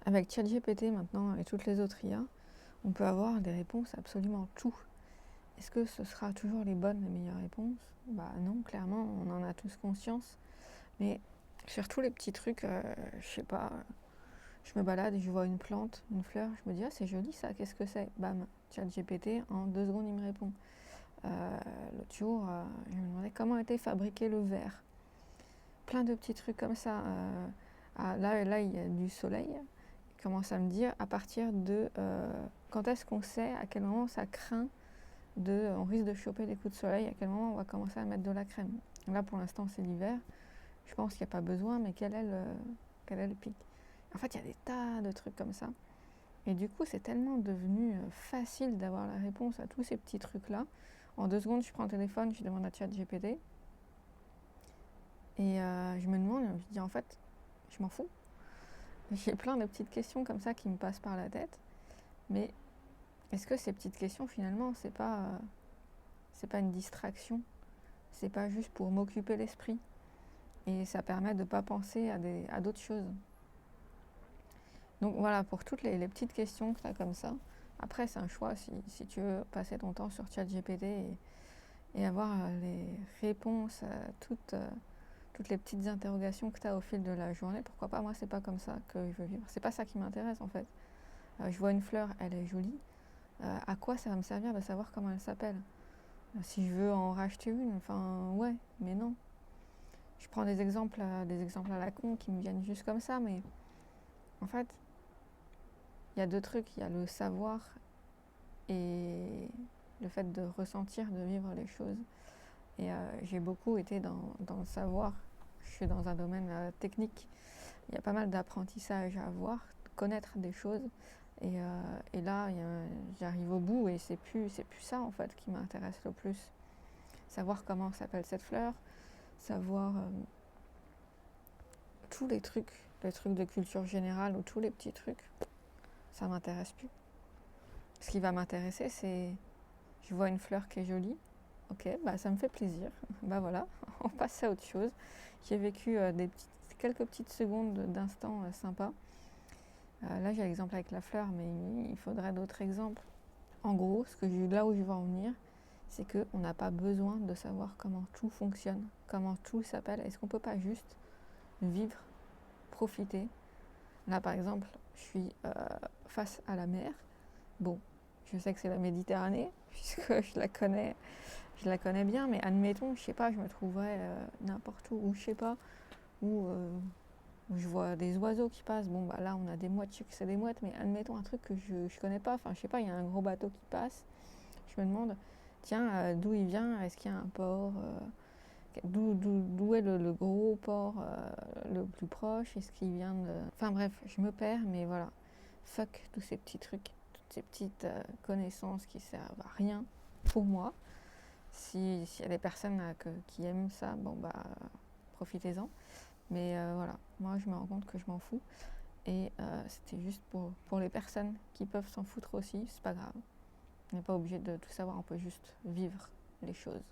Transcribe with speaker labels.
Speaker 1: Avec ChatGPT maintenant et toutes les autres IA, on peut avoir des réponses à absolument tout. Est-ce que ce sera toujours les bonnes, les meilleures réponses? Bah non, clairement, on en a tous conscience. Mais sur tous les petits trucs, je sais pas, je me balade et je vois une plante, une fleur, je me dis ah c'est joli ça, qu'est-ce que c'est? Bam, ChatGPT, en 2 secondes il me répond. L'autre jour, je me demandais comment était fabriqué le verre. Plein de petits trucs comme ça. Là, il y a du soleil. Il commence à me dire à partir de quand est-ce qu'on sait, à quel moment ça craint on risque de choper des coups de soleil, à quel moment on va commencer à mettre de la crème. Là, pour l'instant, c'est l'hiver. Je pense qu'il n'y a pas besoin, mais quel est le pic? En fait, il y a des tas de trucs comme ça. Et du coup, c'est tellement devenu facile d'avoir la réponse à tous ces petits trucs-là. En 2 secondes, je prends le téléphone, je demande à ChatGPT. Et je me demande, je dis en fait, je m'en fous. J'ai plein de petites questions comme ça qui me passent par la tête. Mais est-ce que ces petites questions, finalement, c'est pas une distraction? C'est pas juste pour m'occuper l'esprit? Et ça permet de ne pas penser à d'autres choses. Donc voilà, pour toutes les petites questions que tu as comme ça. Après, c'est un choix si tu veux passer ton temps sur ChatGPT et avoir les réponses à toutes les petites interrogations que tu as au fil de la journée. Pourquoi pas? Moi, c'est pas comme ça que je veux vivre. C'est pas ça qui m'intéresse en fait. Je vois une fleur, elle est jolie. À quoi ça va me servir de savoir comment elle s'appelle? Si je veux en racheter une, enfin ouais, mais non. Je prends des exemples à la con qui me viennent juste comme ça, mais en fait, il y a deux trucs. Il y a le savoir et le fait de ressentir, de vivre les choses. Et j'ai beaucoup été dans le savoir. Je suis dans un domaine technique. Il y a pas mal d'apprentissage à avoir, connaître des choses. Et là, j'arrive au bout et c'est plus ça en fait qui m'intéresse le plus. Savoir comment s'appelle cette fleur, savoir tous les trucs de culture générale ou tous les petits trucs, ça m'intéresse plus. Ce qui va m'intéresser, c'est je vois une fleur qui est jolie, ok, bah ça me fait plaisir, bah voilà, on passe à autre chose. J'ai vécu quelques petites secondes d'instants sympas. Là j'ai l'exemple avec la fleur, mais il faudrait d'autres exemples. En gros, là où je veux en venir, c'est qu'on n'a pas besoin de savoir comment tout fonctionne, comment tout s'appelle. Est-ce qu'on peut pas juste vivre, profiter? Là par exemple, je suis face à la mer. Bon, je sais que c'est la Méditerranée, puisque je la connais bien, mais admettons, je sais pas, je me trouverais n'importe où je sais pas, où je vois des oiseaux qui passent. Bon, bah là, on a des mouettes, je sais que c'est des mouettes, mais admettons un truc que je connais pas. Enfin, je sais pas, il y a un gros bateau qui passe. Je me demande, tiens, d'où il vient? Est-ce qu'il y a un port? D'où est le gros port le plus proche? Est-ce qu'il vient de... Enfin bref, je me perds, mais voilà. Fuck tous ces petits trucs, toutes ces petites connaissances qui servent à rien pour moi. S'il y a des personnes qui aiment ça, bon bah profitez-en. Mais voilà, moi je me rends compte que je m'en fous. Et c'était juste pour les personnes qui peuvent s'en foutre aussi, c'est pas grave. On n'est pas obligé de tout savoir, on peut juste vivre les choses.